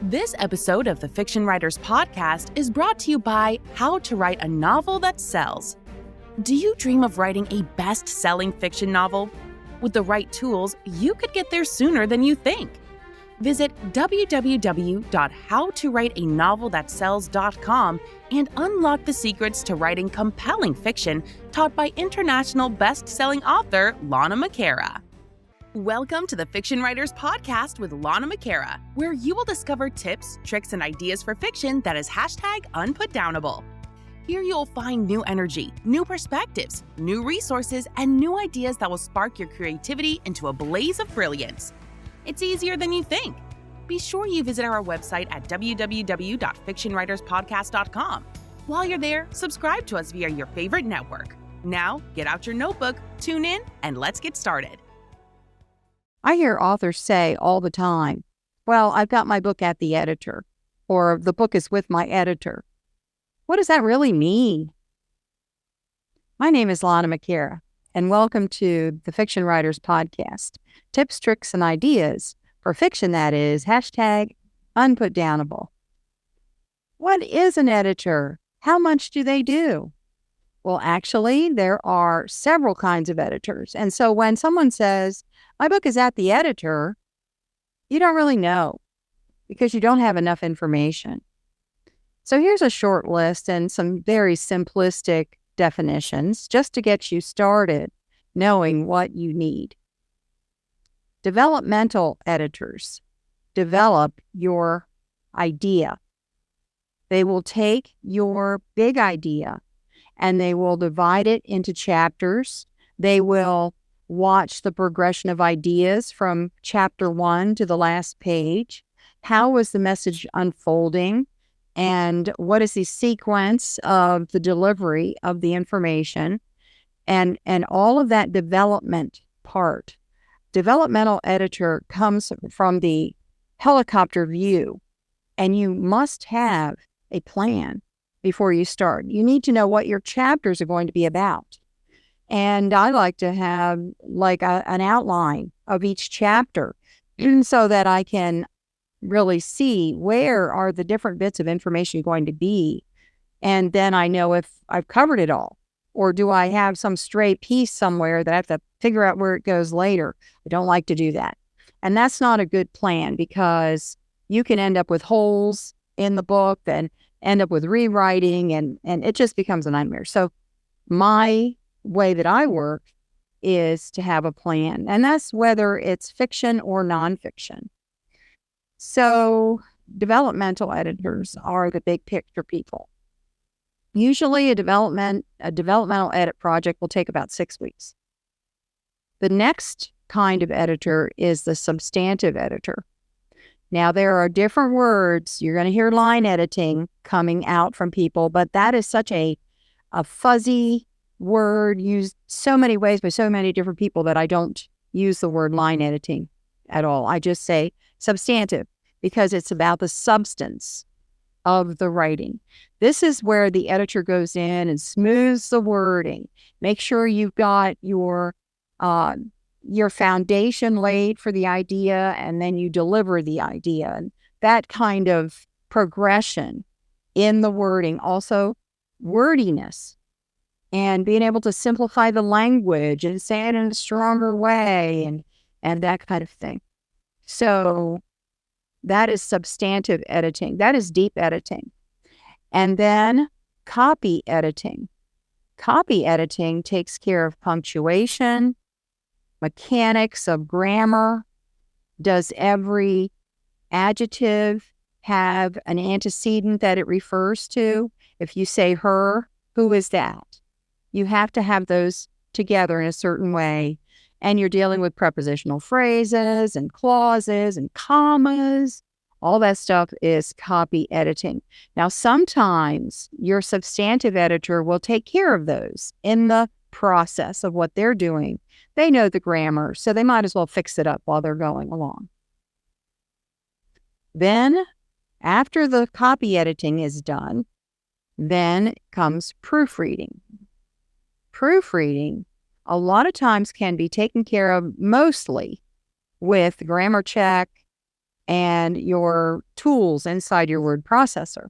This episode of the Fiction Writers Podcast is brought to you by How to Write a Novel That Sells. Do you dream of writing a best-selling fiction novel? With the right tools, you could get there sooner than you think. Visit www.howtowriteanovelthatsells.com and unlock the secrets to writing compelling fiction taught by international best-selling author Lana McAra. Welcome to the Fiction Writers Podcast with Lana McAra, where you will discover tips, tricks, and ideas for fiction that is #unputdownable. Here you'll find new energy, new perspectives, new resources, and new ideas that will spark your creativity into a blaze of brilliance. It's easier than you think. Be sure you visit our website at www.fictionwriterspodcast.com. While you're there, subscribe to us via your favorite network. Now, get out your notebook, tune in, and let's get started. I hear authors say all the time, well, I've got my book at the editor, or the book is with my editor. What does that really mean? My name is Lana McAra, and welcome to the Fiction Writers Podcast. Tips, tricks, and ideas for fiction that is #unputdownable. What is an editor? How much do they do? Well, actually, there are several kinds of editors. And so when someone says, my book is at the editor, you don't really know because you don't have enough information. So here's a short list and some very simplistic definitions just to get you started knowing what you need. Developmental editors develop your idea. They will take your big idea and they will divide it into chapters. They will watch the progression of ideas from chapter 1 to the last page. How was the message unfolding? And what is the sequence of the delivery of the information? And all of that development part. Developmental editor comes from the helicopter view, and you must have a plan before you start. You need to know what your chapters are going to be about. And I like to have an outline of each chapter so that I can really see where are the different bits of information going to be. And then I know if I've covered it all, or do I have some stray piece somewhere that I have to figure out where it goes later. I don't like to do that. And that's not a good plan because you can end up with holes in the book and end up with rewriting and it just becomes a nightmare. So my way that I work is to have a plan, and that's whether it's fiction or nonfiction. So developmental editors are the big picture people. Usually a developmental edit project will take about 6 weeks. The next kind of editor is the substantive editor. Now, there are different words. You're going to hear line editing coming out from people, but that is such a fuzzy word used so many ways by so many different people that I don't use the word line editing at all. I just say substantive because it's about the substance of the writing. This is where the editor goes in and smooths the wording. Make sure you've got your foundation laid for the idea, and then you deliver the idea. And that kind of progression in the wording, also wordiness, and being able to simplify the language and say it in a stronger way and that kind of thing. So that is substantive editing. That is deep editing. And then copy editing. Copy editing takes care of punctuation, mechanics of grammar. Does every adjective have an antecedent that it refers to? If you say her, who is that? You have to have those together in a certain way. And you're dealing with prepositional phrases and clauses and commas. All that stuff is copy editing. Now, sometimes your substantive editor will take care of those in the process of what they're doing. They know the grammar, so they might as well fix it up while they're going along. Then, after the copy editing is done, then comes proofreading. Proofreading a lot of times can be taken care of mostly with grammar check and your tools inside your word processor.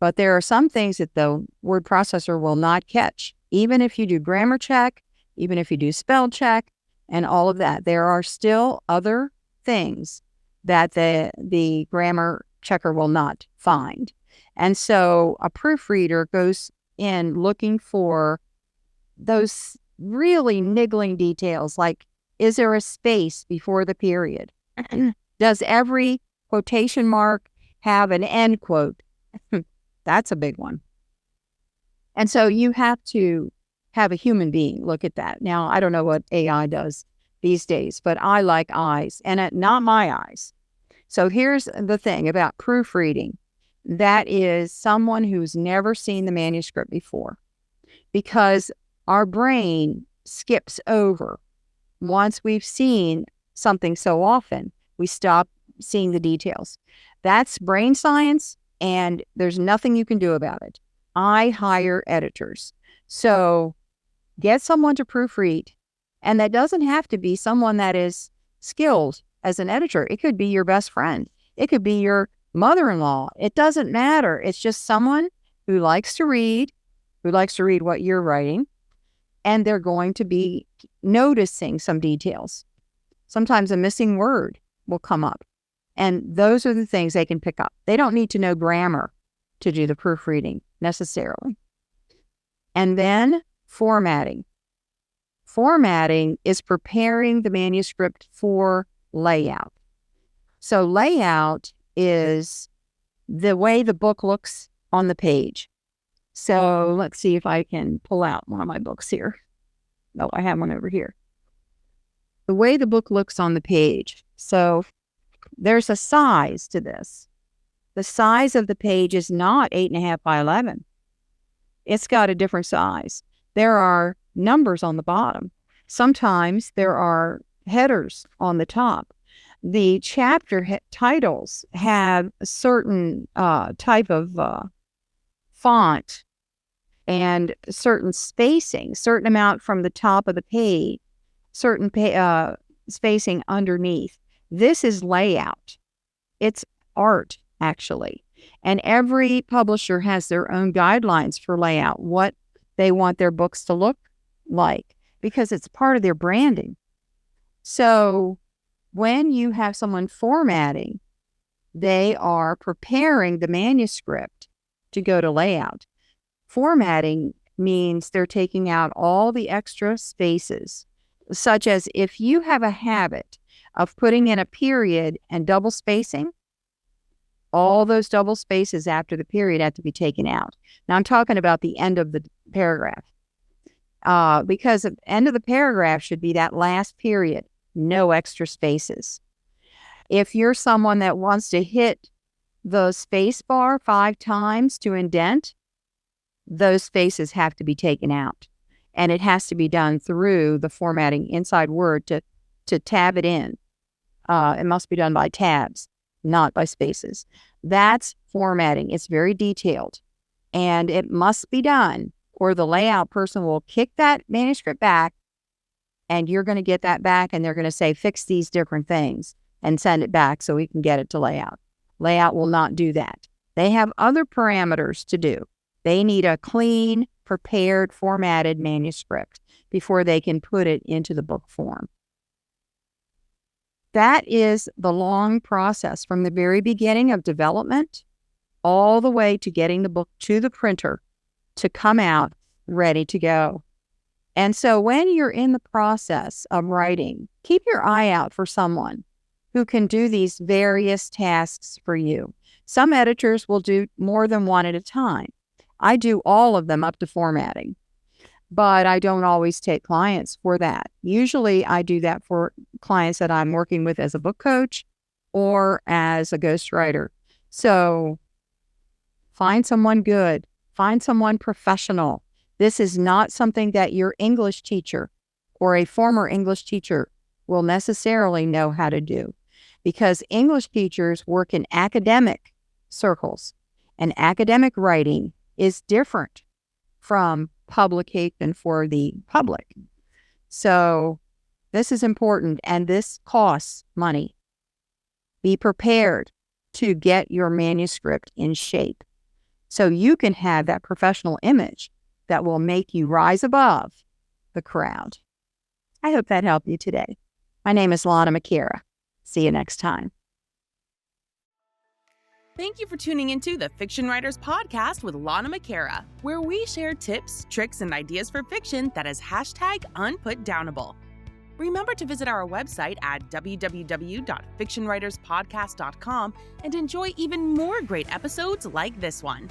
But there are some things that the word processor will not catch. Even if you do grammar check, even if you do spell check, and all of that, there are still other things that the grammar checker will not find. And so a proofreader goes in looking for those really niggling details, like, is there a space before the period? Does every quotation mark have an end quote? That's a big one. And so you have to have a human being look at that. Now, I don't know what AI does these days, but I like eyes, and not my eyes. So here's the thing about proofreading. That is someone who's never seen the manuscript before, because our brain skips over. Once we've seen something so often, we stop seeing the details. That's brain science, and there's nothing you can do about it. I hire editors. So get someone to proofread, and that doesn't have to be someone that is skilled as an editor. It could be your best friend. It could be your mother-in-law. It doesn't matter. It's just someone who likes to read what you're writing, and they're going to be noticing some details. Sometimes a missing word will come up, and those are the things they can pick up. They don't need to know grammar to do the proofreading necessarily. And then formatting. Formatting is preparing the manuscript for layout. So layout is the way the book looks on the page. So let's see if I can pull out one of my books here. Oh, I have one over here. The way the book looks on the page. So there's a size to this. The size of the page is not 8.5 by 11. It's got a different size. There are numbers on the bottom. Sometimes there are headers on the top. The chapter titles have a certain type of font and certain spacing, certain amount from the top of the page, certain spacing underneath. This is layout. It's art, actually. And every publisher has their own guidelines for layout, what they want their books to look like, because it's part of their branding. So when you have someone formatting, they are preparing the manuscript to go to layout. Formatting means they're taking out all the extra spaces, such as if you have a habit of putting in a period and double spacing, all those double spaces after the period have to be taken out. Now, I'm talking about the end of the paragraph, because the end of the paragraph should be that last period, no extra spaces. If you're someone that wants to hit the space bar 5 times to indent, those spaces have to be taken out. And it has to be done through the formatting inside Word to tab it in. It must be done by tabs, not by spaces. That's formatting. It's very detailed, and it must be done, or the layout person will kick that manuscript back, and you're going to get that back, and they're going to say, fix these different things and send it back so we can get it to layout. Layout will not do that. They have other parameters to do. They need a clean, prepared, formatted manuscript before they can put it into the book form. That is the long process from the very beginning of development all the way to getting the book to the printer to come out ready to go. And so when you're in the process of writing, keep your eye out for someone who can do these various tasks for you. Some editors will do more than one at a time. I do all of them up to formatting, but I don't always take clients for that. Usually I do that for clients that I'm working with as a book coach or as a ghostwriter. So find someone good, find someone professional. This is not something that your English teacher or a former English teacher will necessarily know how to do, because English teachers work in academic circles, and academic writing is different from publication for the public. So this is important, and this costs money. Be prepared to get your manuscript in shape so you can have that professional image that will make you rise above the crowd. I hope that helped you today. My name is Lana McAra. See you next time. Thank you for tuning into the Fiction Writers Podcast with Lana McAra, where we share tips, tricks, and ideas for fiction that is #unputdownable. Remember to visit our website at www.fictionwriterspodcast.com and enjoy even more great episodes like this one.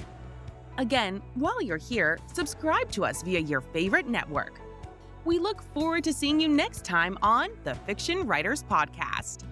Again, while you're here, subscribe to us via your favorite network. We look forward to seeing you next time on the Fiction Writers Podcast.